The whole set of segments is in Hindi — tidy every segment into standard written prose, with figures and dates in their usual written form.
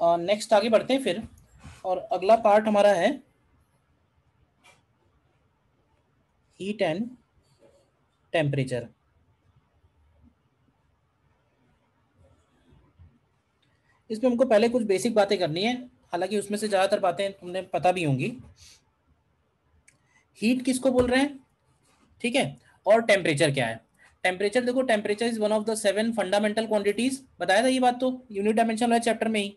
नेक्स्ट आगे बढ़ते हैं फिर, और अगला पार्ट हमारा है हीट एंड टेम्परेचर। इसमें हमको पहले कुछ बेसिक बातें करनी है, हालांकि उसमें से ज़्यादातर बातें तुमने पता भी होंगी। हीट किसको बोल रहे हैं, ठीक है, और टेम्परेचर क्या है। टेम्परेचर देखो, temperature is one of the 7 fundamental quantities, बताया था ये बात तो यूनिट डायमेंशन वाले चैप्टर में ही।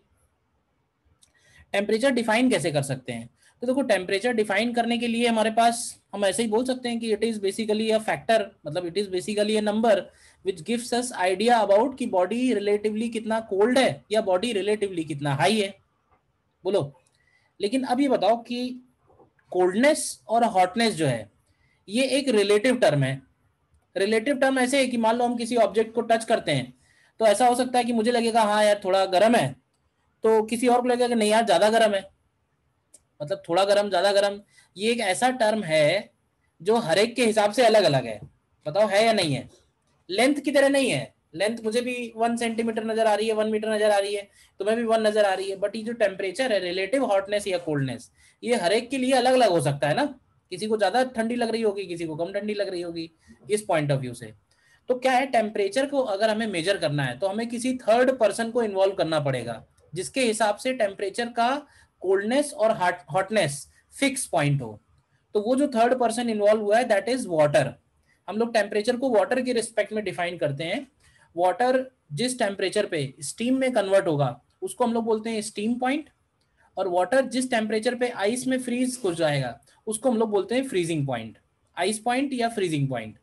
टेम्परेचर डिफाइन कैसे कर सकते हैं, तो देखो टेम्परेचर डिफाइन करने के लिए हमारे पास हम ऐसे ही बोल सकते हैं कि it is basically a factor, मतलब it is basically a number which gives us idea about कि बॉडी रिलेटिवली कितना कोल्ड है या बॉडी रिलेटिवली कितना हाई है। बोलो, लेकिन अब ये बताओ कि कोल्डनेस और हॉटनेस जो है ये एक रिलेटिव टर्म है। रिलेटिव टर्म ऐसे है कि मान लो हम किसी ऑब्जेक्ट को टच करते हैं, तो ऐसा हो सकता है कि मुझे लगेगा हाँ यार थोड़ा गर्म है, तो किसी और को लगेगा कि नहीं यार ज्यादा गर्म है। मतलब थोड़ा गर्म ज्यादा गर्म, ये एक ऐसा टर्म है जो हर एक के हिसाब से अलग अलग है। बताओ है या नहीं है। लेंथ की तरह नहीं है, लेंथ मुझे भी 1 सेंटीमीटर नजर आ रही है, 1 मीटर नजर आ रही है, तुम्हें भी 1 नजर आ रही है, बट ये जो टेम्परेचर है, रिलेटिव हॉटनेस या कोल्डनेस, ये हर एक के लिए अलग अलग हो सकता है ना। किसी को ज्यादा ठंडी लग रही होगी, किसी को कम ठंडी लग रही होगी, इस पॉइंट ऑफ व्यू से। तो क्या है, टेम्परेचर को अगर हमें मेजर करना है तो हमें किसी थर्ड पर्सन को इन्वॉल्व करना पड़ेगा, जिसके हिसाब से टेम्परेचर का कोल्डनेस और हॉटनेस फिक्स पॉइंट हो। तो वो जो थर्ड पर्सन इन्वॉल्व हुआ है दैट इज वाटर। हम लोग टेम्परेचर को वाटर के रिस्पेक्ट में डिफाइन करते हैं। वाटर जिस टेम्परेचर पे स्टीम में कन्वर्ट होगा उसको हम लोग बोलते हैं स्टीम पॉइंट, और वाटर जिस टेम्परेचर पे आइस में फ्रीज हो जाएगा उसको हम लोग बोलते हैं फ्रीजिंग पॉइंट, आइस पॉइंट या फ्रीजिंग पॉइंट।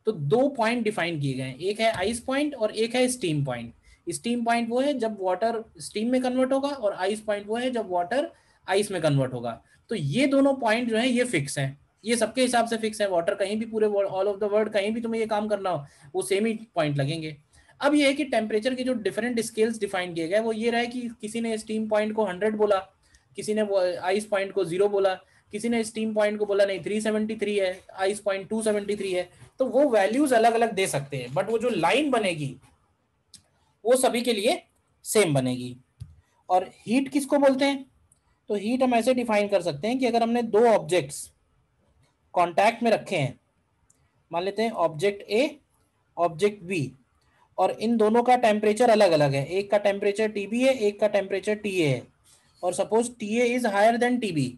तो दो पॉइंट डिफाइन किए गए हैं, एक है आइस पॉइंट और एक है स्टीम पॉइंट। स्टीम पॉइंट वो है जब वाटर स्टीम में कन्वर्ट होगा, और आइस पॉइंट वो है जब वाटर आइस में कन्वर्ट होगा। तो ये दोनों पॉइंट जो है ये फिक्स है, ये सबके हिसाब से फिक्स है। वाटर कहीं भी पूरे ऑल ऑफ द वर्ल्ड कहीं भी तुम्हें ये काम करना हो वो सेम ही पॉइंट लगेंगे। अब ये है कि टेम्परेचर के जो डिफरेंट स्केल्स डिफाइन किए गए वो ये रहे कि किसी ने स्टीम पॉइंट को 100 बोला, किसी ने आइस पॉइंट को 0 बोला, किसी ने स्टीम पॉइंट को बोला नहीं 373 है, आइस पॉइंट 273 है। तो वो वैल्यूज अलग अलग दे सकते हैं, बट वो जो लाइन बनेगी वो सभी के लिए सेम बनेगी। और हीट किसको बोलते हैं, तो हीट हम ऐसे डिफाइन कर सकते हैं कि अगर हमने दो ऑब्जेक्ट्स कांटेक्ट में रखे हैं, मान लेते हैं ऑब्जेक्ट ए ऑब्जेक्ट बी, और इन दोनों का टेम्परेचर अलग अलग है, एक का टेम्परेचर टीबी है एक का टेम्परेचर टीए है, और suppose TA is higher than TB,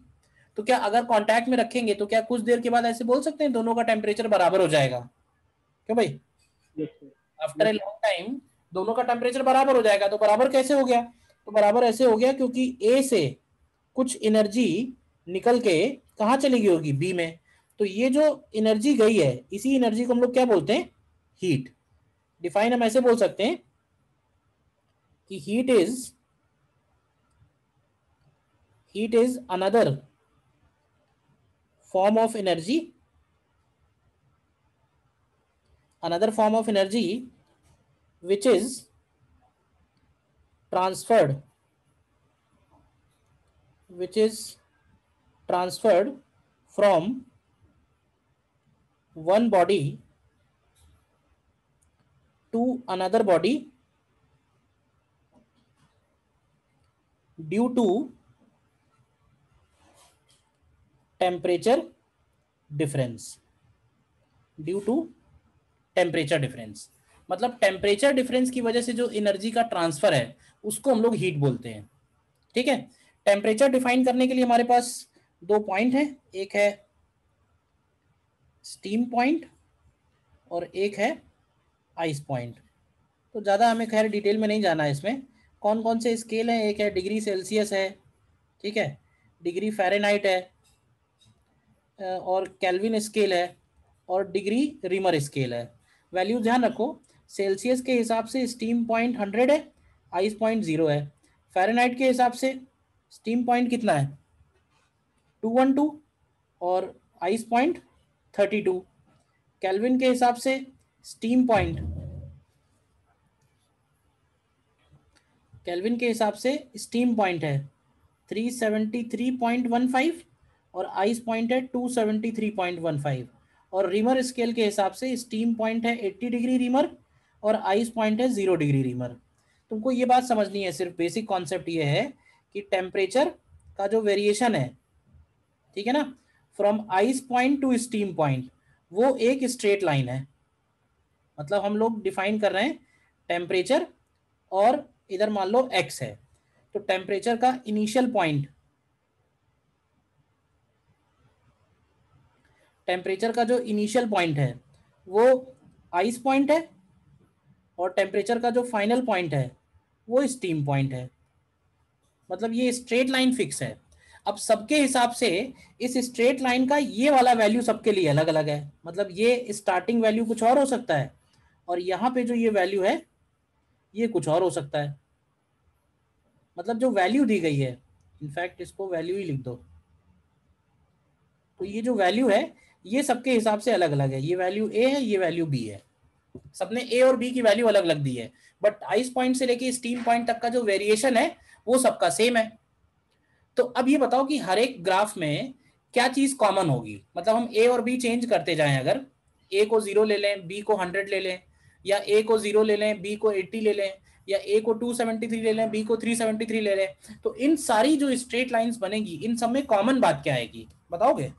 तो क्या अगर कांटेक्ट में रखेंगे तो क्या कुछ देर के बाद ऐसे बोल सकते हैं दोनों का टेम्परेचर बराबर हो जाएगा। क्यों भाई, yes sir. After a yes sir. Long time दोनों का टेम्परेचर बराबर हो जाएगा। तो बराबर कैसे हो गया, तो बराबर ऐसे हो गया क्योंकि ए से कुछ एनर्जी निकल के कहाँ चली गई होगी, बी में। तो ये जो एनर्जी गई है इसी एनर्जी को हम लोग क्या बोलते हैं, हीट। डिफाइन हम ऐसे बोल सकते हैं कि heat is another form of energy, another form of energy which is transferred which is transferred from one body to another body due to temperature difference, due to temperature difference. मतलब टेम्परेचर डिफरेंस की वजह से जो एनर्जी का ट्रांसफर है उसको हम लोग हीट बोलते हैं। ठीक है, टेम्परेचर डिफाइन करने के लिए हमारे पास दो पॉइंट है, एक है स्टीम पॉइंट और एक है आइस पॉइंट। तो ज़्यादा हमें खैर डिटेल में नहीं जाना है इसमें। कौन कौन से स्केल हैं, एक है डिग्री सेल्सियस है, ठीक है, डिग्री फ़ारेनहाइट है, और केल्विन स्केल है, और डिग्री रीमर स्केल है। वैल्यू ध्यान रखो, सेल्सियस के हिसाब से स्टीम पॉइंट 100 है, आइस पॉइंट 0 है। फ़ारेनहाइट के हिसाब से स्टीम पॉइंट कितना है 212, और आइस पॉइंट 32। केल्विन के हिसाब से स्टीम पॉइंट, केल्विन के हिसाब से स्टीम पॉइंट है 373.15, और आइस पॉइंट है 273.15। और रीमर स्केल के हिसाब से स्टीम पॉइंट है 80 डिग्री रीमर, और आइस पॉइंट है 0 डिग्री रीमर। तुमको ये बात समझनी है, सिर्फ बेसिक कॉन्सेप्ट ये है कि टेम्परेचर का जो वेरिएशन है, ठीक है ना, from ice point two steam point, वो एक स्ट्रेट लाइन है। मतलब हम लोग डिफाइन कर रहे हैं टेम्परेचर, और इधर मान लो x है, तो टेम्परेचर का इनिशियल पॉइंट, टेम्परेचर का जो इनिशियल पॉइंट है वो आइस पॉइंट है, और टेम्परेचर का जो फाइनल पॉइंट है वो स्टीम पॉइंट है। मतलब ये स्ट्रेट लाइन फिक्स है। अब सबके हिसाब से इस स्ट्रेट लाइन का ये वाला वैल्यू सबके लिए अलग अलग है। मतलब ये स्टार्टिंग वैल्यू कुछ और हो सकता है, और यहाँ पे जो ये वैल्यू है ये कुछ और हो सकता है। मतलब जो वैल्यू दी गई है, इनफैक्ट इसको वैल्यू ही लिख दो, तो ये जो वैल्यू है ये सबके हिसाब से अलग अलग है। ये वैल्यू ए है, ये वैल्यू बी है, सबने ए और बी की वैल्यू अलग अलग दी है, बट आइस पॉइंट से लेके स्टीम पॉइंट तक का जो वेरिएशन है वो सबका सेम है। तो अब ये बताओ कि हर एक ग्राफ में क्या चीज कॉमन होगी। मतलब हम ए और बी चेंज करते जाएं, अगर ए को 0 ले लें, बी को 100 ले लें, या ए को 0 ले लें, बी को 80 ले लें, या ए को 273 ले लें, बी को 373 ले लें, तो इन सारी जो स्ट्रेट लाइंस बनेगी, इन सब में कॉमन बात क्या आएगी, बताओगे?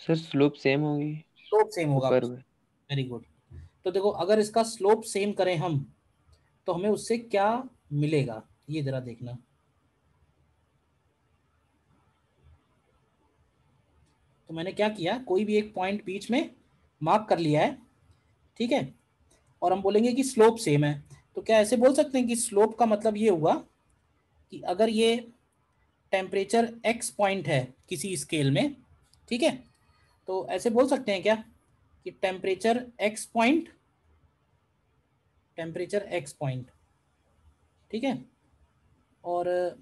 सर स्लोप सेम होगी स्लोप सेम होगा। ऊपर में। Very good. तो देखो, अगर इसका स्लोप सेम करें हम, तो हमें उससे क्या मिलेगा, ये जरा देखना। तो मैंने क्या किया, कोई भी एक पॉइंट बीच में मार्क कर लिया है, ठीक है, और हम बोलेंगे कि स्लोप सेम है। तो क्या ऐसे बोल सकते हैं कि स्लोप का मतलब ये हुआ कि अगर ये टेम्परेचर एक्स पॉइंट है किसी स्केल में, ठीक है, तो ऐसे बोल सकते हैं क्या कि temperature x point, temperature x point, ठीक है, और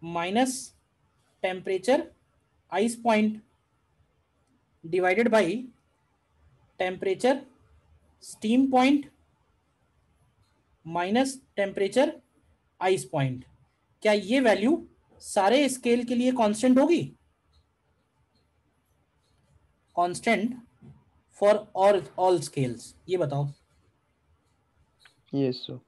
minus temperature ice point divided by temperature steam point minus temperature ice point. क्या ये वैल्यू सारे स्केल के लिए कांस्टेंट होगी? कांस्टेंट फॉर ऑल स्केल्स, ये बताओ। Yes sir.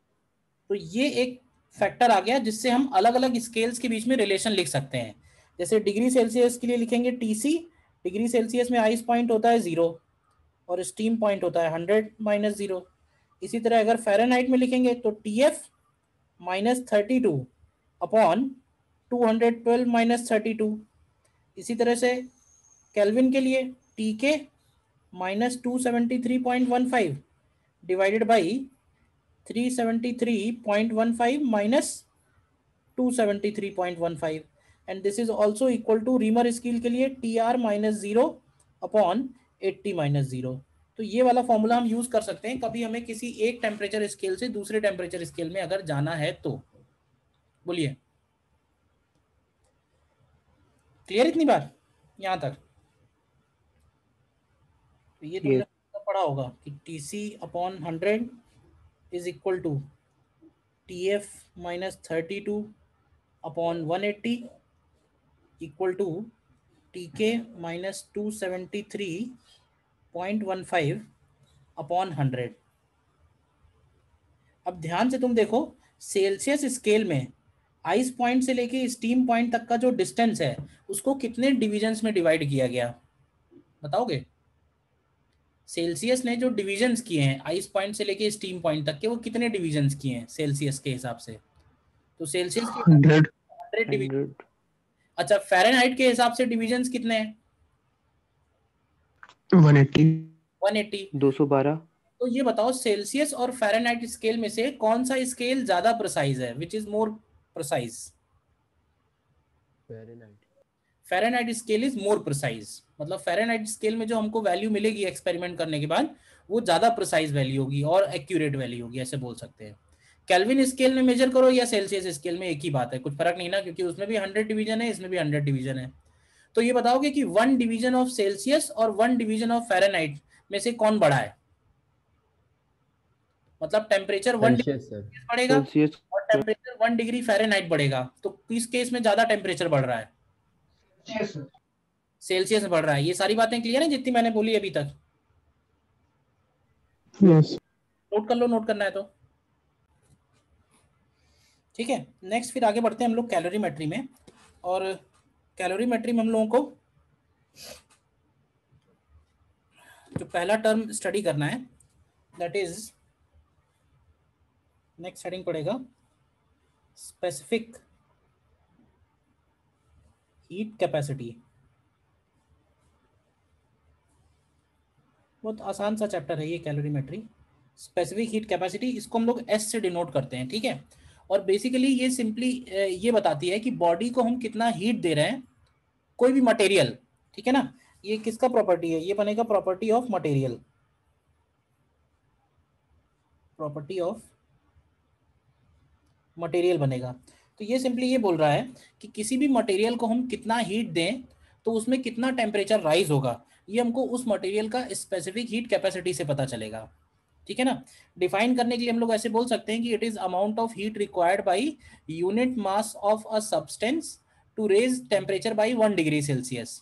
तो ये एक फैक्टर आ गया जिससे हम अलग अलग स्केल्स के बीच में रिलेशन लिख सकते हैं। जैसे डिग्री सेल्सियस के लिए लिखेंगे टीसी, डिग्री सेल्सियस में आइस पॉइंट होता है 0 और स्टीम पॉइंट होता है 100 - 0। इसी तरह अगर फ़ारेनहाइट में लिखेंगे तो TF -32 अपॉन 212 - 32। इसी तरह से केल्विन के लिए TK -273.15 divided by 373.15 minus 273.15, and this is also equal to Reaumur scale के लिए TR -0 अपॉन 80 - 0। तो ये वाला फॉर्मूला हम यूज कर सकते हैं कभी हमें किसी एक टेम्परेचर स्केल से दूसरे टेम्परेचर स्केल में अगर जाना है तो। बोलिए, क्लियर इतनी बार यहां तक? तो ये तुमने यस। पढ़ा होगा कि TC upon 100 is equal to TF -32 upon 180 equal to TK -273.15 upon 100। अब ध्यान से तुम देखो, सेल्सियस स्केल में आइस पॉइंट से लेके स्टीम पॉइंट तक का जो डिस्टेंस है उसको कितने डिविजन्स में डिवाइड किया गया, बताओगे? सेल्सियस ने जो डिविजन्स किए हैं आइस पॉइंट से लेके स्टीम पॉइंट तक के, वो कितने डिविजन्स किए हैं सेल्सियस के हिसाब से? तो सेल्सियस के हिसाब से 100 100 डिवीजन। 100। अच्छा, फ़ारेनहाइट के हिसाब से डिविजन्स कितने हैं? 180 180। 212। तो ये बताओ, सेल्सियस और फ़ारेनहाइट स्केल में से कौन सा स्केल ज्यादा प्रिसाइज है, which is more precise? Fahrenheit. Fahrenheit scale is more precise. मतलब फ़ारेनहाइट स्केल में जो हमको वैल्यू मिलेगी एक्सपेरिमेंट करने के बाद, वो ज्यादा प्रिसाइज वैल्यू होगी और एक्यूरेट वैल्यू होगी, ऐसे बोल सकते हैं। केल्विन स्केल में मेजर करो या सेल्सियस स्केल में, एक ही बात है, कुछ फर्क नहीं ना, क्योंकि उसमें भी 100 डिवीजन है, इसमें भी 100 डिवीजन है। तो ये बताओगे कि 1 डिवीजन ऑफ सेल्सियस और 1 डिवीजन ऑफ फ़ारेनहाइट में से कौन बड़ा है? मतलब टेम्परेचर 1 सेल्सियस सर। डिग्री बढ़ेगा सेल्सियस। और टेम्परेचर 1 डिग्री फ़ारेनहाइट बढ़ेगा, तो किस केस में ज्यादा टेम्परेचर बढ़ रहा है? सेल्सियस में बढ़ रहा है। ये सारी बातें क्लियर है जितनी मैंने बोली अभी तक? यस। नोट कर लो, नोट करना है तो। ठीक है, नेक्स्ट फिर आगे बढ़ते हैं हम लोग कैलोरीमेट्री में। और कैलोरीमेट्री में हम लोगों को जो पहला टर्म स्टडी करना है दैट इज, नेक्स्ट हेडिंग पड़ेगा स्पेसिफिक हीट कैपेसिटी। बहुत आसान सा चैप्टर है ये कैलोरीमेट्री। स्पेसिफिक हीट कैपेसिटी, इसको हम लोग एस से डिनोट करते हैं, ठीक है। और बेसिकली ये सिंपली ये बताती है कि बॉडी को हम कितना हीट दे रहे हैं, कोई भी मटेरियल, ठीक है ना। ये किसका प्रॉपर्टी है, ये बनेगा property of material, property of material बनेगा। तो ये सिंपली ये बोल रहा है कि किसी भी मटेरियल को हम कितना हीट दें तो उसमें कितना टेम्परेचर राइज होगा, ये हमको उस मटेरियल का स्पेसिफिक हीट कैपेसिटी से पता चलेगा, ठीक है ना। डिफाइन करने के लिए हम लोग ऐसे बोल सकते हैं कि it is amount of heat required by unit mass of a substance to raise temperature by 1 degree Celsius,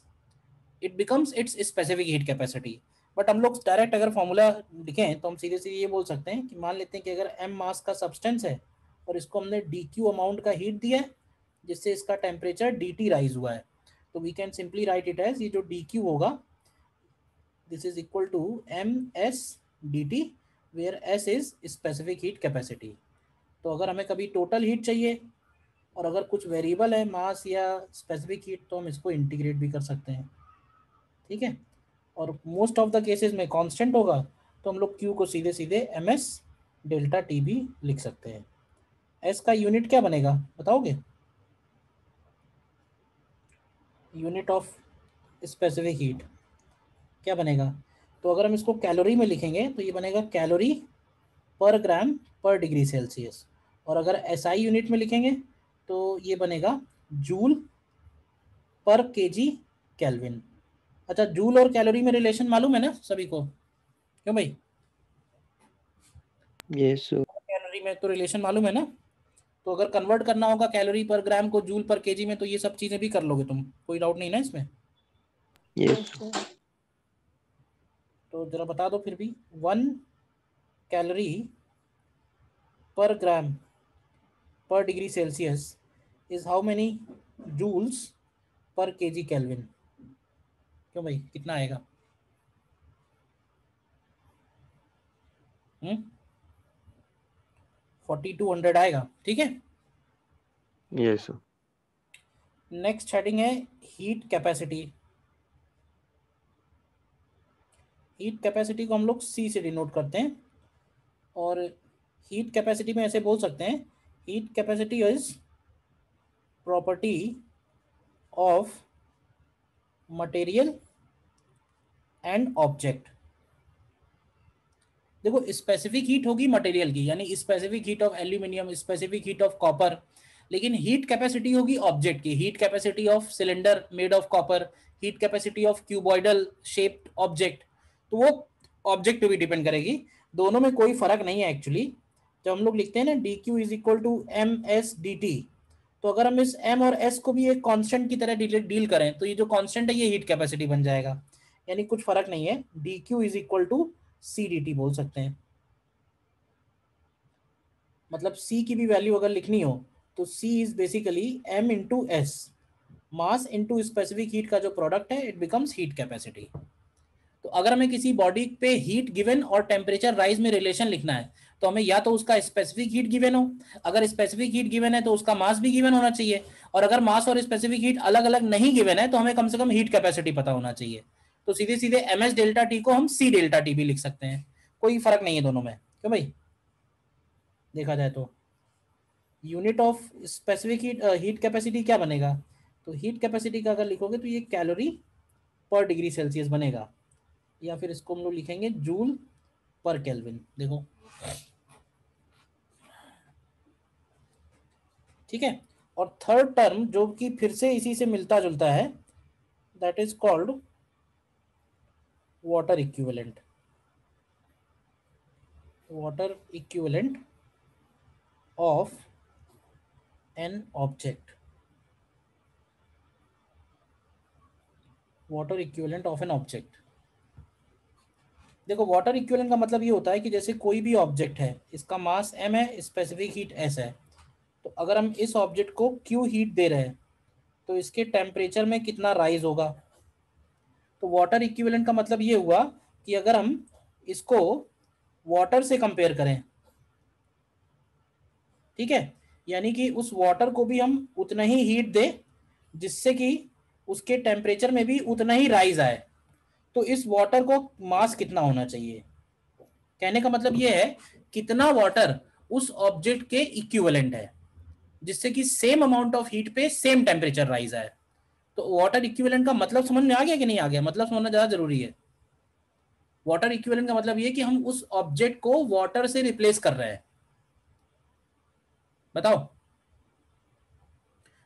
it becomes its specific heat capacity. But हम लोग डायरेक्ट अगर फॉर्मूला लिखें तो हम सीधे सीधे ये बोल सकते हैं कि मान लेते हैं कि अगर m मास का सब्सटेंस है और इसको हमने dq अमाउंट का हीट दिया है जिससे इसका टेम्परेचर dt राइज हुआ है, तो we can simply write it as, ये जो dq होगा this is equal to ms dt, where s is specific heat capacity. तो अगर हमें कभी टोटल हीट चाहिए और अगर कुछ वेरिएबल है मास या स्पेसिफिक हीट तो हम इसको इंटीग्रेट भी कर सकते हैं, ठीक है। और मोस्ट ऑफ द केसेस में कांस्टेंट होगा तो हम लोग Q को सीधे सीधे ms डेल्टा टी भी लिख सकते हैं। S का यूनिट क्या बनेगा बताओगे, यूनिट ऑफ स्पेसिफिक हीट क्या बनेगा। तो अगर हम इसको कैलोरी में लिखेंगे तो ये बनेगा calorie per gram per degree Celsius, और अगर SI यूनिट में लिखेंगे तो ये बनेगा जूल पर केजी केल्विन। अच्छा, जूल और कैलोरी में रिलेशन मालूम है ना सभी को, क्यों भाई? Yes sir. कैलोरी में तो रिलेशन मालूम है ना, तो अगर कन्वर्ट करना होगा कैलोरी पर ग्राम को जूल पर केजी में तो ये सब चीजें भी कर लोगे तुम, कोई डाउट नहीं ना इसमें। यस तो जरा बता दो फिर भी, 1 calorie per gram per degree Celsius is how many joules per KG kelvin. क्यों भाई, कितना आएगा? 4200 आएगा, ठीक है। Yes sir. नेक्स्ट हेडिंग है हीट कैपेसिटी। हीट कैपेसिटी को हम लोग सी से डिनोट करते हैं, और हीट कैपेसिटी में ऐसे बोल सकते हैं, heat capacity is property of material and object. देखो, स्पेसिफिक हीट होगी मटेरियल की, यानी specific heat of aluminium, specific heat of copper, लेकिन हीट कैपेसिटी होगी ऑब्जेक्ट की, heat capacity of cylinder made of copper, heat capacity of cuboidal shaped object, तो वो ऑब्जेक्ट पे भी डिपेंड करेगी। दोनों में कोई फर्क नहीं है एक्चुअली। जब हम लोग लिखते हैं ना D Q is equal to M S D T, तो अगर हम इस m और s को भी एक कांस्टेंट की तरह डील करें तो ये जो कांस्टेंट है ये हीट कैपेसिटी बन जाएगा, यानी कुछ फर्क नहीं है, D Q is equal to C D T बोल सकते हैं। मतलब c की भी वैल्यू अगर लिखनी हो तो c is basically m into S, mass into specific heat का जो प्रोडक्ट है इट बिकम्स हीट कैपेसिटी। तो अगर हमें किसी बॉडी पे हीट गिवन और टेम्परेचर राइज में रिलेशन लिखना है तो हमें या तो उसका स्पेसिफिक हीट गिवन हो, अगर स्पेसिफिक हीट गिवन है तो उसका मास भी गिवन होना चाहिए, और अगर मास और स्पेसिफिक हीट अलग अलग नहीं गिवन है तो हमें कम से कम हीट कैपेसिटी पता होना चाहिए। तो सीधे सीधे एम एस डेल्टा टी को हम सी डेल्टा टी भी लिख सकते हैं, कोई फर्क नहीं है दोनों में, क्यों भाई? देखा जाए तो unit of specific heat capacity क्या बनेगा, तो हीट कैपेसिटी का अगर लिखोगे तो ये कैलोरी पर डिग्री सेल्सियस बनेगा, या फिर इसको हम लोग लिखेंगे जूल पर केल्विन। देखो, ठीक है। और थर्ड टर्म जो कि फिर से इसी से मिलता जुलता है that is called water equivalent. Water equivalent of an object, water equivalent of an object. देखो, वाटर इक्विवेलेंट का मतलब ये होता है कि जैसे कोई भी ऑब्जेक्ट है, इसका मास m है, स्पेसिफिक हीट s है, तो अगर हम इस ऑब्जेक्ट को क्यू हीट दे रहे हैं तो इसके टेम्परेचर में कितना राइज होगा। तो वाटर इक्विवेलेंट का मतलब ये हुआ कि अगर हम इसको वाटर से कंपेयर करें, ठीक है, यानी कि उस वाटर को भी हम उतना ही हीट दें जिससे कि उसके टेम्परेचर में भी उतना ही राइज आए, तो इस वाटर को मास कितना होना चाहिए। कहने का मतलब ये है कितना वाटर उस ऑब्जेक्ट के इक्विवेलेंट है जिससे कि सेम अमाउंट ऑफ हीट पे सेम टेम्परेचर राइज आए। तो वाटर इक्विवेलेंट का मतलब समझ में आ गया कि नहीं आ गया, मतलब समझना ज्यादा जरूरी है। वाटर इक्विवेलेंट का मतलब ये कि हम उस ऑब्जेक्ट को वाटर से रिप्लेस कर रहे हैं। बताओ,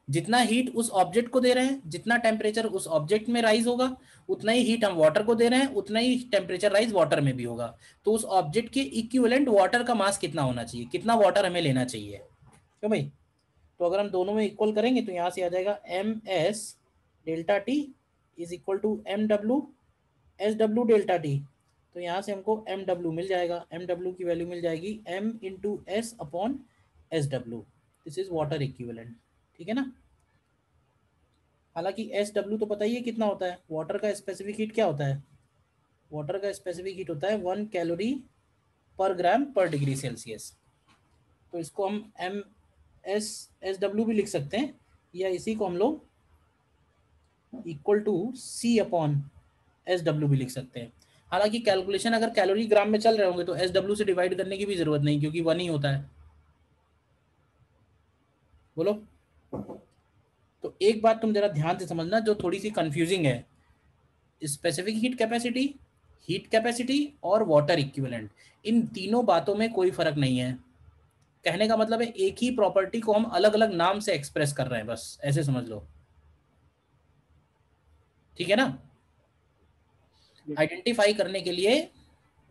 जितना हीट उस ऑब्जेक्ट को दे रहे हैं, जितना टेम्परेचर उस ऑब्जेक्ट में राइज होगा, उतना ही हीट हम वाटर को दे रहे हैं, उतना ही टेम्परेचर राइज वाटर में भी होगा। तो उस ऑब्जेक्ट के इक्विवेलेंट वाटर का मास कितना होना चाहिए, कितना वाटर हमें लेना चाहिए। क्यों भाई, तो अगर हम दोनों में इक्वल करेंगे तो यहां से आ जाएगा M S delta T is equal to M W S W delta T. तो यहाँ से हमको एम डब्ल्यू मिल जाएगा, एम डब्ल्यू की वैल्यू मिल जाएगी M into S upon S W. This is water equivalent, ठीक है ना। हालांकि एस डब्ल्यू तो पता ही है कितना होता है, वाटर का स्पेसिफिक हीट क्या होता है, वाटर का स्पेसिफिक हीट होता है 1 calorie per gram per degree Celsius. तो इसको हम एम एस एस डब्ल्यू भी लिख सकते हैं, या इसी को हम लोग equal to C upon S W भी लिख सकते हैं। हालांकि कैलकुलेशन अगर कैलोरी ग्राम में चल रहे होंगे तो एस डब्ल्यू से डिवाइड करने की भी जरूरत नहीं, क्योंकि 1 ही होता है। बोलो। तो एक बात तुम जरा ध्यान से समझना जो थोड़ी सी कंफ्यूजिंग है, स्पेसिफिक हीट कैपेसिटी और वाटर इक्विवेलेंट, इन तीनों बातों में कोई फर्क नहीं है। कहने का मतलब है एक ही प्रॉपर्टी को हम अलग अलग नाम से एक्सप्रेस कर रहे हैं, बस ऐसे समझ लो, ठीक है ना। आइडेंटिफाई करने के लिए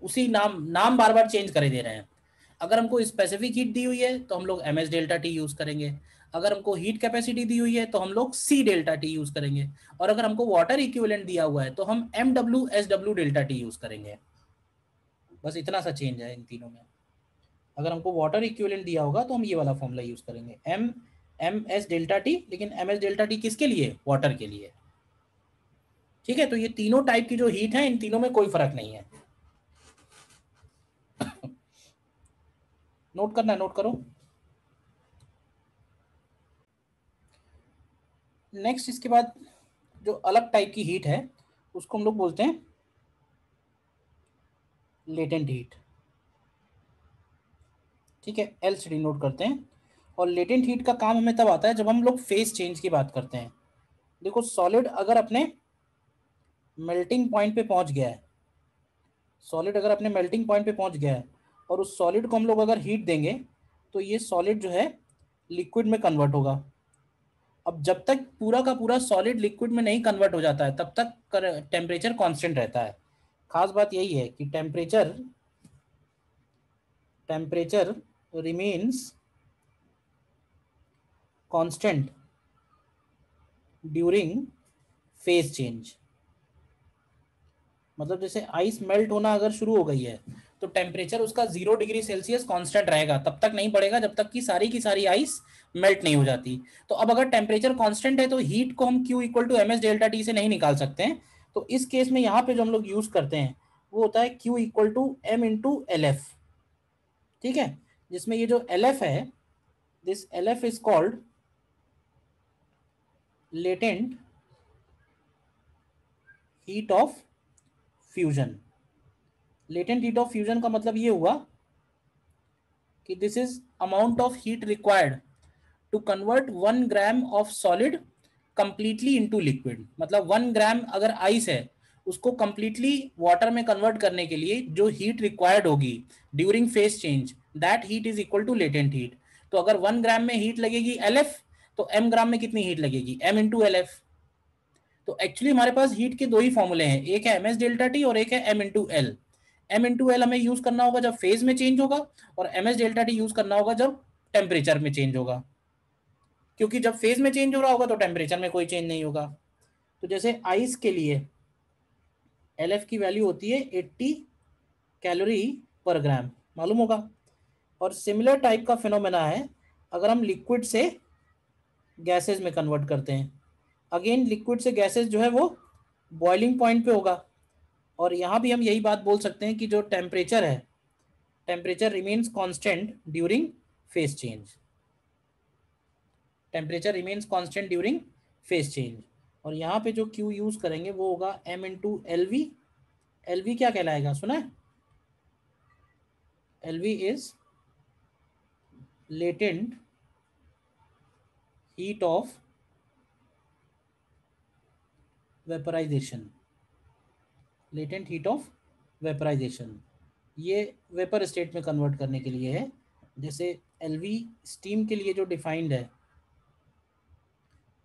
उसी नाम नाम बार बार चेंज करे दे रहे हैं। अगर हमको स्पेसिफिक हीट दी हुई है तो हम लोग M S delta T use करेंगे, अगर हमको हीट कैपेसिटी दी हुई है तो हम लोग सी डेल्टा टी यूज करेंगे, और अगर हमको वाटर इक्विवेलेंट दिया हुआ है तो हम M W S W delta T use करेंगे। बस इतना सा चेंज है इन तीनों में। अगर हमको वाटर इक्विवेलेंट दिया होगा तो हम ये वाला फॉर्मूला यूज करेंगे M M S delta T, लेकिन एम एस डेल्टा टी किसके लिए, वाटर के लिए। ठीक है, तो ये तीनों टाइप की जो हीट है इन तीनों में कोई फर्क नहीं है। नोट करना है, नोट करो। नेक्स्ट इसके बाद जो अलग टाइप की हीट है उसको हम लोग बोलते हैं लेटेंट हीट। ठीक है, एलसीडी नोट करते हैं। और लेटेंट हीट का काम हमें तब आता है जब हम लोग फेज चेंज की बात करते हैं। देखो, सॉलिड अगर अपने मेल्टिंग पॉइंट पे पहुंच गया है, सॉलिड अगर अपने मेल्टिंग पॉइंट पे पहुंच गया है और उस सॉलिड को हम लोग अगर हीट देंगे तो ये सॉलिड जो है लिक्विड में कन्वर्ट होगा। अब जब तक पूरा का पूरा सॉलिड लिक्विड में नहीं कन्वर्ट हो जाता है तब तक टेम्परेचर कांस्टेंट रहता है। खास बात यही है कि temperature temperature remains constant during phase change. मतलब जैसे आइस मेल्ट होना अगर शुरू हो गई है तो टेम्परेचर उसका 0 डिग्री सेल्सियस कांस्टेंट रहेगा, तब तक नहीं बढ़ेगा जब तक की सारी आइस मेल्ट नहीं हो जाती। तो अब अगर टेम्परेचर कांस्टेंट है तो हीट को हम Q equal to M S delta T से नहीं निकाल सकते हैं। तो इस केस में यहाँ पे जो हम लोग यूज करते हैं वो होता है Q equal to M into L F. ठीक है, जिसमें ये जो एल एफ है, this L F is called latent heat of fusion. Latent heat of fusion का मतलब ये हुआ कि this is amount of heat required to convert 1 gram of solid completely into liquid. मतलब 1 ग्राम अगर आइस है उसको कंप्लीटली वाटर में कन्वर्ट करने के लिए जो हीट रिक्वायर्ड होगी during phase change, that heat is equal to latent heat. तो अगर 1 ग्राम में हीट लगेगी एल एफ, तो एम ग्राम में कितनी हीट लगेगी, एम इंटू एल एफ। तो एक्चुअली हमारे पास हीट के दो ही फॉर्मूले हैं, एक है एम एस डेल्टा टी और एक है M into L. M into L हमें यूज करना होगा जब फेज में चेंज होगा, और M S delta T use करना होगा जब टेम्परेचर में चेंज होगा, क्योंकि जब फेज में चेंज हो रहा होगा तो टेम्परेचर में कोई चेंज नहीं होगा। तो जैसे आइस के लिए एल एफ की वैल्यू होती है 80 कैलोरी पर ग्राम, मालूम होगा। और सिमिलर टाइप का फिनोमेना है अगर हम लिक्विड से गैसेस में कन्वर्ट करते हैं, अगेन लिक्विड से गैसेस जो है वो बॉइलिंग पॉइंट पे होगा, और यहाँ भी हम यही बात बोल सकते हैं कि जो टेम्परेचर है, temperature remains constant during phase change, temperature remains constant during phase change. और यहाँ पे जो Q यूज करेंगे वो होगा M इंटू LV। LV क्या कहलाएगा, सुना है? LV is latent heat of vaporisation, latent heat of vaporisation. ये वेपर स्टेट में कन्वर्ट करने के लिए है। जैसे LV स्टीम के लिए जो डिफाइंड है,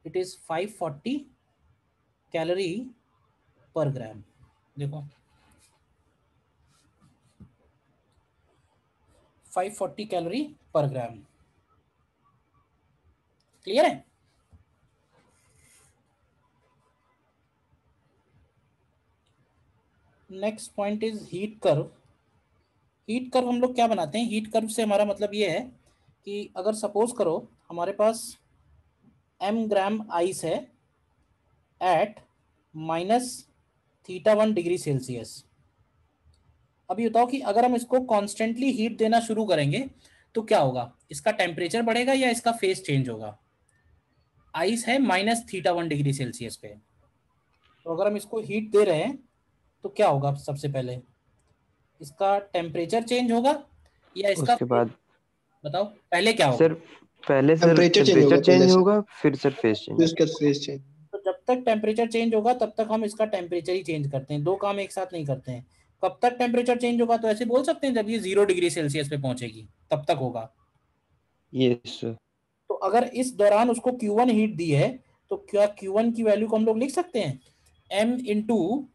इट इज 540 कैलोरी पर ग्राम। देखो 540 कैलोरी पर ग्राम। क्लियर है? Next point is heat curve. Heat curve हम लोग क्या बनाते हैं? हीट कर्व से हमारा मतलब ये है कि अगर सपोज करो हमारे पास m ग्राम आइस है एट -θ1 डिग्री सेल्सियस। अभी बताओ कि अगर हम इसको कॉन्स्टेंटली हीट देना शुरू करेंगे तो क्या होगा? इसका टेम्परेचर बढ़ेगा या इसका फेस चेंज होगा? आइस है -θ1 डिग्री सेल्सियस पे, तो अगर हम इसको हीट दे रहे हैं तो क्या होगा? सबसे पहले इसका टेम्परेचर चेंज होगा या इसका उसके बाद बताओ पहले क्या होगा? सर पहले सर टेम्परेचर चेंज होगा टेम्परेचर पहले चेंज से, होगा, फिर सर फेस फिर चेंज। उसका फेज चेंज। तो जब तक टेम्परेचर चेंज होगा तब तक हम इसका टेम्परेचर ही चेंज करते हैं, दो काम एक साथ नहीं करते हैं। कब तक टेम्परेचर चेंज होगा? तो ऐसे बोल सकते हैं जब ये 0 डिग्री सेल्सियस पे पहुंचेगी तब तक होगा। Yes sir. तो अगर इस दौरान उसको Q1 हीट दी है तो क्या Q1 की वैल्यू को हम लोग लिख सकते हैं M into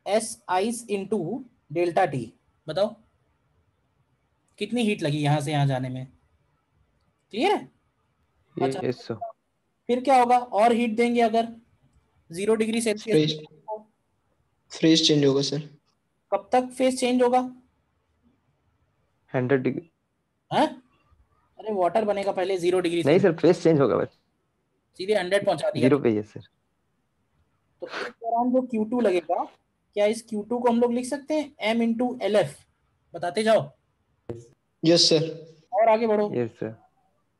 S ice into delta T. बताओ कितनी हीट लगी यहां से यहां जाने में? क्लियर है? अच्छा, यस सर। फिर क्या होगा? और हीट देंगे अगर 0 degree Celsius. Fresh fresh change होगा सर। कब तक फेस चेंज होगा? 100 डिग्री। हाँ, अरे वाटर बनेगा पहले 0 डिग्री नहीं सेल्सियस, सर, फेस चेंज होगा बस। सीधे 100 पहुंचा दिया। 0 पे ही है सर। तो इस दौरान जो Q2 लगेगा, क्या इस Q2 को हम लोग लिख सकते हैं M इंटू LF? बताते जाओ, यस सर। और आगे बढ़ो, यस सर।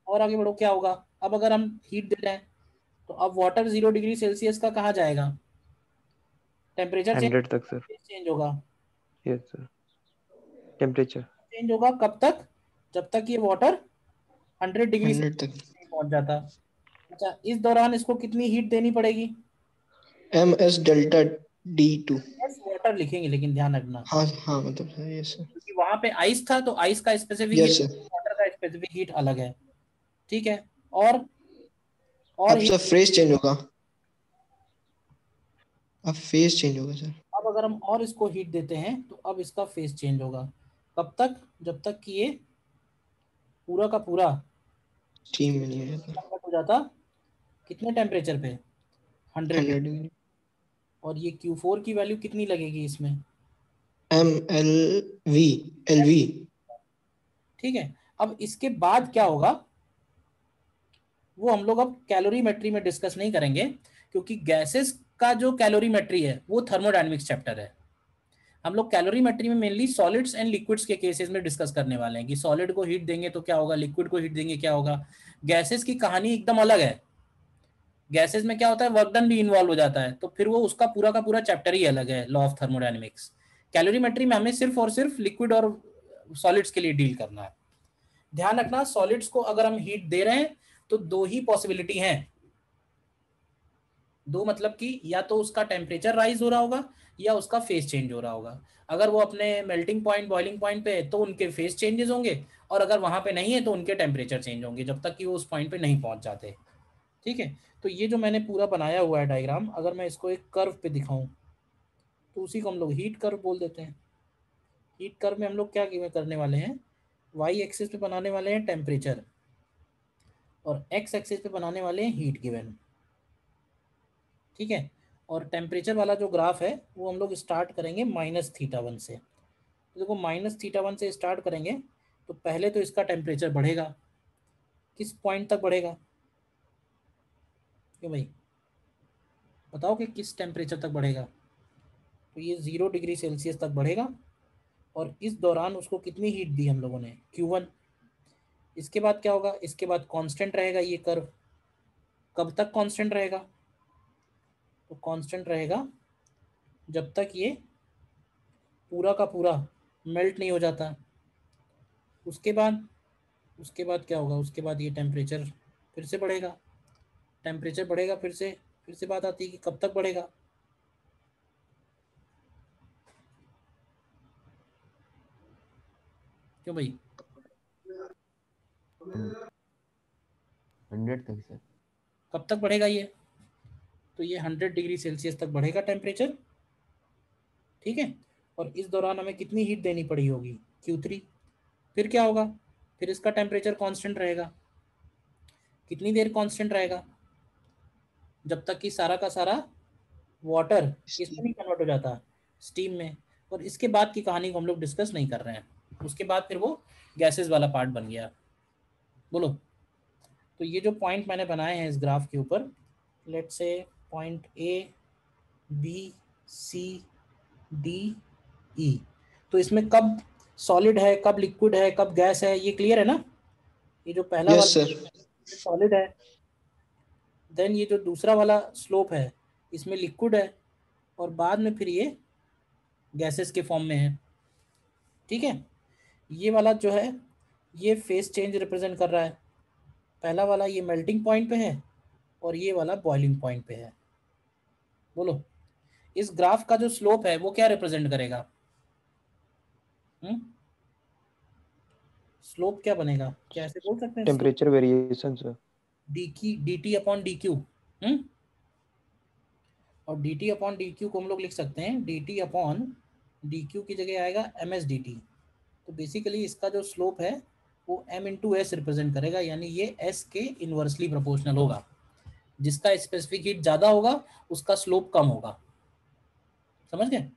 और आगे बढ़ो। क्या होगा अब अगर हम हीट दे रहे हैं तो अब वाटर 0 डिग्री सेल्सियस का कहाँ जाएगा? टेम्परेचर 100 तक सर। चेंज होगा। Yes sir. टेम्परेचर चेंज होगा कब तक? जब तक ये वाटर 100 डिग्री 100 तक। नहीं पहुंच जाता। अच्छा, इस दौरान इसको कितनी हीट देनी पड़ेगी? MS delta D2। बस वाटर लिखेंगे लेकिन ध्यान रखना, हाँ हाँ, मतलब सर यस सर। क्योंकि वहां पे आइस था तो आइस का specific heat, yes sir. Water का स्पेसिफिक हीट अलग है। ठीक है, और अब हीट। सर फ्रेश चेंज होगा, अब फेज चेंज होगा सर। अब अगर हम और इसको हीट देते हैं तो अब इसका फेस चेंज होगा। कब तक? जब तक कि ये पूरा का पूरा स्टीम में नहीं हो जाता। कन्वर्ट हो जाता कितने टेम्परेचर पे? 100 डिग्री। 100 डिग्री। और ये Q4 की वैल्यू कितनी लगेगी इसमें? LV। ठीक है, अब इसके बाद क्या होगा वो हम लोग अब कैलोरीमेट्री में डिस्कस नहीं करेंगे, क्योंकि गैसेस का जो कैलोरीमेट्री है वो थर्मोडायनेमिक्स चैप्टर है। हम लोग कैलोरीमेट्री में मेनली सॉलिड्स एंड लिक्विड्स के केसेस में डिस्कस करने वाले हैं कि सॉलिड को हीट देंगे तो क्या होगा, लिक्विड को हीट देंगे क्या होगा। गैसेस की कहानी एकदम अलग है। गैसेस में क्या होता है, वर्क डन भी इन्वॉल्व हो जाता है, तो फिर वो उसका पूरा का पूरा चैप्टर ही अलग है, लॉ ऑफ थर्मोडायनेमिक्स। कैलोरीमेट्री में हमें सिर्फ और सिर्फ लिक्विड और सॉलिड्स के लिए डील करना है। ध्यान रखना, सॉलिड्स को अगर हम हीट दे रहे हैं तो दो ही पॉसिबिलिटी हैं। दो मतलब कि या तो उसका टेम्परेचर राइज हो रहा होगा या उसका फेस चेंज हो रहा होगा। अगर वो अपने मेल्टिंग पॉइंट बॉइलिंग पॉइंट पे है तो उनके फेस चेंजेस होंगे, और अगर वहां पे नहीं है तो उनके टेम्परेचर चेंज होंगे, जब तक कि वो उस पॉइंट पे नहीं पहुंच जाते। ठीक है, तो ये जो मैंने पूरा बनाया हुआ है डायग्राम, अगर मैं इसको एक कर्व पे दिखाऊं तो उसी को हम लोग हीट कर्व बोल देते हैं। हीट कर्व में हम लोग क्या करने वाले हैं, वाई एक्सिस पे बनाने वाले हैं टेम्परेचर, और एक्स एक्सिस पे बनाने वाले हैं हीट गिवन। ठीक है, और टेम्परेचर वाला जो ग्राफ है वो हम लोग स्टार्ट करेंगे -θ1 से। तो देखो -θ1 से स्टार्ट करेंगे तो पहले तो इसका टेम्परेचर बढ़ेगा, किस पॉइंट तक बढ़ेगा? क्यों भाई बताओ कि किस टेम्परेचर तक बढ़ेगा? तो ये 0 डिग्री सेल्सियस तक बढ़ेगा और इस दौरान उसको कितनी हीट दी हम लोगों ने? Q1। इसके बाद क्या होगा? इसके बाद कांस्टेंट रहेगा ये कर्व। कब तक कांस्टेंट रहेगा? तो कांस्टेंट रहेगा जब तक ये पूरा का पूरा मेल्ट नहीं हो जाता। उसके बाद क्या होगा? उसके बाद ये टेम्परेचर फिर से बढ़ेगा, टेम्परेचर बढ़ेगा फिर से बात आती है कि कब तक बढ़ेगा? क्यों भाई? 100 तक सर। कब तक बढ़ेगा ये? तो ये 100 डिग्री सेल्सियस तक बढ़ेगा टेम्परेचर, ठीक है। और इस दौरान हमें कितनी हीट देनी पड़ी होगी? Q3। फिर क्या होगा? फिर इसका टेम्परेचर कांस्टेंट रहेगा। कितनी देर कांस्टेंट रहेगा? जब तक कि सारा का सारा वाटर किसमें नहीं कन्वर्ट हो जाता? स्टीम में। और इसके बाद की कहानी को हम लोग डिस्कस नहीं कर रहे हैं, उसके बाद फिर वो गैसेस वाला पार्ट बन गया। बोलो। तो ये जो पॉइंट मैंने बनाए हैं इस ग्राफ के ऊपर, let's say point A, B, C, D, E, तो इसमें कब सॉलिड है, कब लिक्विड है, कब गैस है, ये क्लियर है ना? ये जो पहला यस वाला सर। सॉलिड है, देन ये जो दूसरा वाला स्लोप है इसमें लिक्विड है, और बाद में फिर ये गैसेस के फॉर्म में है, ठीक है। ये वाला जो है ये फेस चेंज रिप्रेजेंट कर रहा है। पहला वाला ये मेल्टिंग पॉइंट पे है और ये वाला बॉइलिंग पॉइंट पे है। बोलो, इस ग्राफ का जो स्लोप है वो क्या रिप्रेजेंट करेगा? स्लोप क्या बनेगा? क्या ऐसे बोल सकते हैं? Temperature variation sir. dt upon dq। और dt अपॉन dq को हम लोग लिख सकते हैं dt अपॉन dq की जगह आएगा ms dt। तो बेसिकली इसका जो स्लोप है वो m इंटू एस रिप्रेजेंट करेगा, यानी ये s के इन्वर्सली प्रोपोर्शनल होगा। जिसका स्पेसिफिक हीट ज़्यादा होगा उसका स्लोप कम होगा। समझ गए?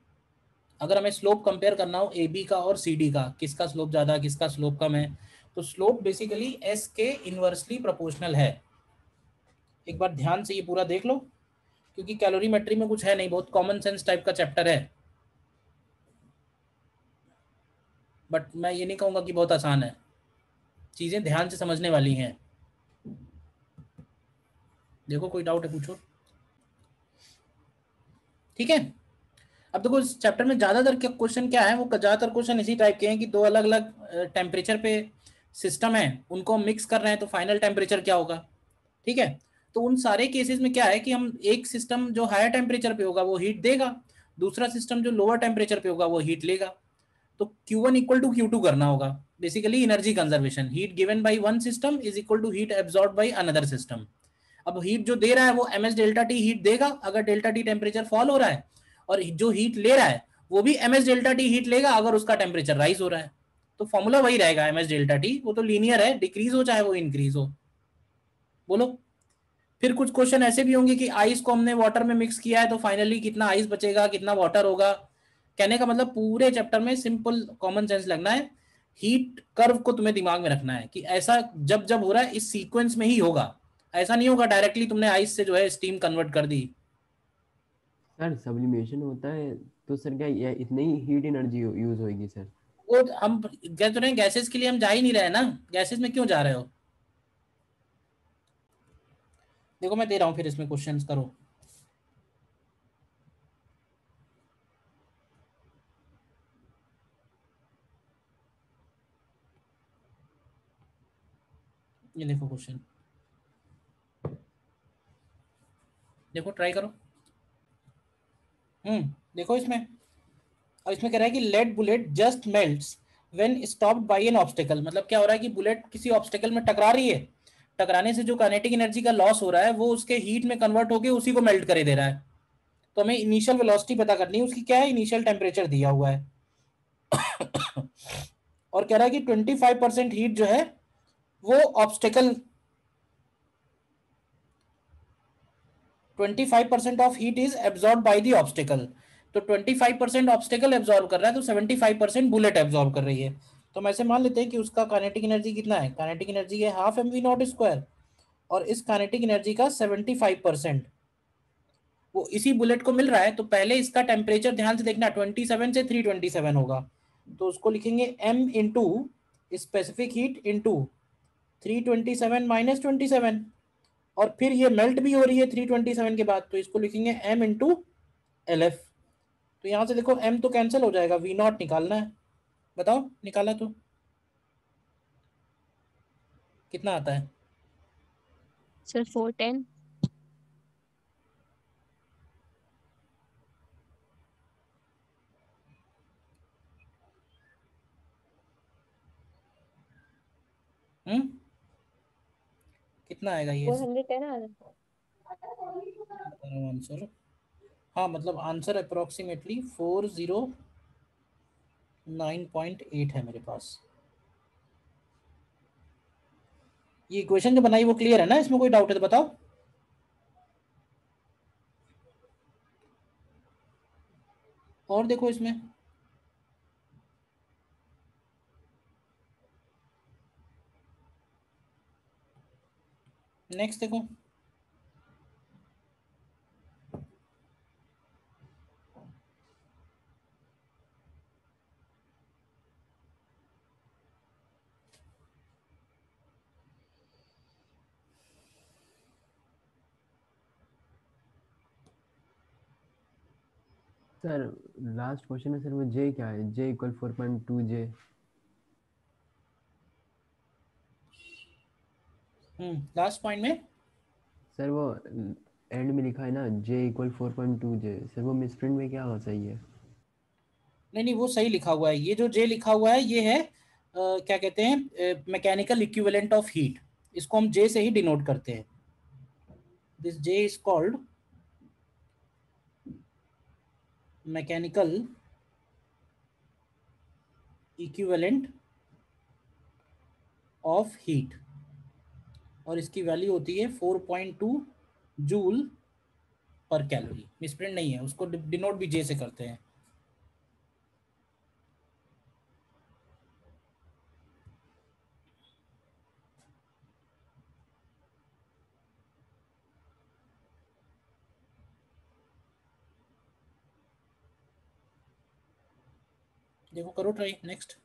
अगर हमें स्लोप कंपेयर करना हो ए बी का और सी डी का, किसका स्लोप ज़्यादा किसका स्लोप कम है, तो स्लोप बेसिकली एस के इन्वर्सली प्रोपोर्शनल है। एक बार ध्यान से ये पूरा देख लो, क्योंकि कैलोरीमेट्री में कुछ है नहीं, बहुत कॉमन सेंस टाइप का चैप्टर है, बट मैं ये नहीं कहूँगा कि बहुत आसान है, चीज़ें ध्यान से समझने वाली हैं। देखो कोई डाउट है पूछो, ठीक है। अब देखो इस चैप्टर में ज़्यादातर क्वेश्चन क्या है, वो ज़्यादातर क्वेश्चन इसी टाइप के हैं कि दो अलग अलग टेम्परेचर पे सिस्टम है, उनको मिक्स कर रहे हैं, तो फाइनल टेम्परेचर क्या होगा, ठीक है। तो उन सारे केसेस में क्या है कि हम एक सिस्टम जो हायर टेम्परेचर पे होगा वो हीट देगा, दूसरा सिस्टम जो लोअर टेम्परेचर पे होगा वो हीट लेगा। तो Q1 इक्वल टू Q2 करना होगा, basically energy conservation. Heat given by one system is equal to heat absorb by another system. अब हीट जो दे रहा है वो ms डेल्टा टी हीट देगा अगर डेल्टा टी टेम्परेचर फॉल हो रहा है, और जो हीट ले रहा है वो भी ms डेल्टा टी हीट लेगा अगर उसका टेम्परेचर राइज हो रहा है। तो फॉर्मूला वही रहेगा ms डेल्टा टी, वो तो लीनियर है, डिक्रीज हो चाहे वो इंक्रीज हो। बोलो। फिर कुछ क्वेश्चन ऐसे भी होंगे कि आइस को हमने वाटर में मिक्स किया है तो फाइनली कितना आइस बचेगा कितना वाटर होगा। कहने का मतलब पूरे चैप्टर में सिंपल कॉमन सेंस लगना है, हीट कर्व को तुम्हें दिमाग में रखना है कि ऐसा जब जब हो रहा है इस सीक्वेंस में ही होगा, ऐसा नहीं होगा डायरेक्टली तुमने आइस से जो है स्टीम कन्वर्ट कर दी। सर सब्लिमेशन होता है तो सर क्या ये इतनी ही हीट एनर्जी यूज होगी सर? वो हम कह तो रहे हैं गैसेस के लिए हम जा ही नहीं रहे ना, गैसेस में क्यों जा रहे हो? देखो मैं दे रहा हूं फिर इसमें क्वेश्चंस करो। ये देखो क्वेश्चन, देखो ट्राई करो। देखो इसमें, अब इसमें कह रहा है कि lead bullet just melts when stopped by an obstacle. मतलब क्या हो रहा है कि बुलेट किसी ऑब्स्टेकल में टकरा रही है, टकराने से जो काइनेटिक एनर्जी का लॉस हो रहा है वो उसके हीट में कन्वर्ट होकर उसी को मेल्ट करे दे रहा है। तो हमें इनिशियल वेलोसिटी पता करनी है, उसकी क्या है, इनिशियल टेम्परेचर दिया हुआ है और कह रहा है कि 25% हीट जो है वो obstacle 25% of heat is absorb by the obstacle. तो 25% ऑब्स्टेकल एब्जॉर्ब कर रहा है तो 75% बुलेट एब्जॉर्ब कर रही है। तो हम ऐसे मान लेते हैं कि उसका काइनेटिक एनर्जी कितना है, काइनेटिक एनर्जी है half M V naught square, और इस काइनेटिक एनर्जी का 75% वो इसी बुलेट को मिल रहा है। तो पहले इसका टेम्परेचर ध्यान से देखना, 27 से 327 होगा, तो उसको लिखेंगे m into specific heat into 327 minus 27, और फिर ये मेल्ट भी हो रही है 327 के बाद, तो इसको लिखेंगे m इंटू एल एफ। तो यहाँ से देखो m तो कैंसिल हो जाएगा, वी नॉट निकालना है, बताओ निकाला तो कितना आता है? सर 410। कितना आएगा ये 410 आ रहा आंसर? हाँ मतलब आंसर अप्रोक्सीमेटली 409.8 है मेरे पास। ये इक्वेशन जो बनाई वो क्लियर है ना, इसमें कोई डाउट है तो बताओ। और देखो इसमें नेक्स्ट देखो, सर लास्ट क्वेश्चन है सर, वो जे क्या है, जे इक्वल 4.2 जे। लास्ट पॉइंट में सर वो एंड में लिखा है ना जे इक्वल 4.2 जे, सर वो मिसप्रिंट में क्या हो सही है? नहीं नहीं वो सही लिखा हुआ है, ये जो जे लिखा हुआ है ये है क्या कहते हैं, मैकेनिकल इक्विवेलेंट ऑफ हीट, इसको हम जे से ही डिनोट करते हैं। This J is called mechanical equivalent of heat, और इसकी वैल्यू होती है 4.2 जूल पर कैलोरी। मिसप्रिंट नहीं है, उसको डिनोट भी जे से करते हैं। देखो करो ट्राई नेक्स्ट।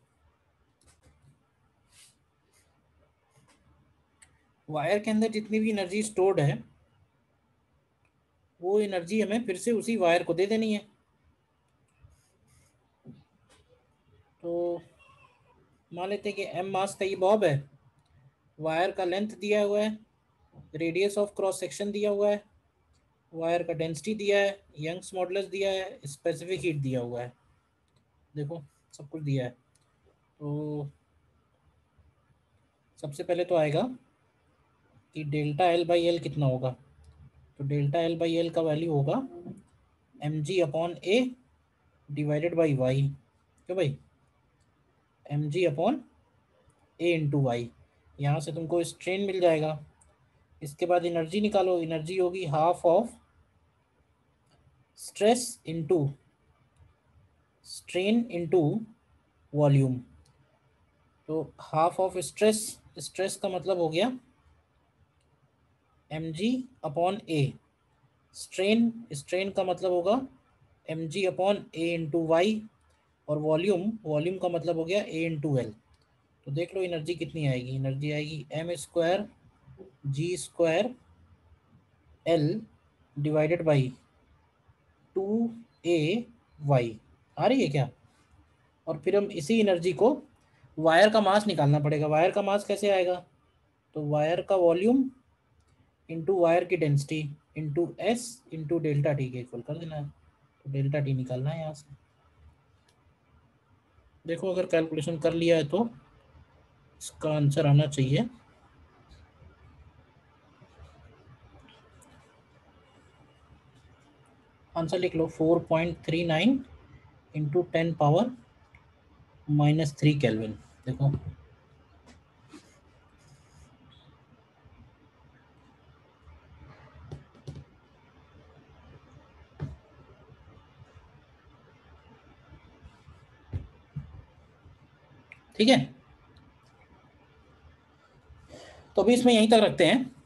वायर के अंदर जितनी भी एनर्जी स्टोर्ड है वो एनर्जी हमें फिर से उसी वायर को दे देनी है। तो मान लेते हैं कि एम मास का ये बॉब है, वायर का लेंथ दिया हुआ है, रेडियस ऑफ क्रॉस सेक्शन दिया हुआ है, वायर का डेंसिटी दिया है, यंग्स मॉडुलस दिया है, स्पेसिफिक हीट दिया हुआ है, देखो सब कुछ दिया है। तो सबसे पहले तो आएगा कि डेल्टा एल बाई एल कितना होगा, तो डेल्टा एल बाई एल का वैल्यू होगा M G upon A divided by Y, क्यों भाई, M G upon A into Y. यहाँ से तुमको स्ट्रेन मिल जाएगा, इसके बाद एनर्जी निकालो, एनर्जी होगी half of stress into strain into volume. तो हाफ ऑफ स्ट्रेस, स्ट्रेस का मतलब हो गया एम जी अपॉन ए, स्ट्रेन, स्ट्रेन का मतलब होगा M G upon A into Y, और वॉल्यूम, वॉल्यूम का मतलब हो गया ए इंटू एल। तो देख लो एनर्जी कितनी आएगी, एनर्जी आएगी M square G square L divided by 2a Y, आ रही है क्या? और फिर हम इसी एनर्जी को वायर का मास निकालना पड़ेगा। वायर का मास कैसे आएगा, तो वायर का वॉल्यूम इंटू वायर की density into S into delta T के इक्वल कर देना है, तो डेल्टा टी निकालना है यहाँ से। देखो अगर कैलकुलेशन कर लिया है तो इसका आंसर आना चाहिए आंसर लिख लो 4.39 इंटू 10⁻³ केल्विन। देखो ठीक है, तो अभी इसमें यहीं तक रखते हैं।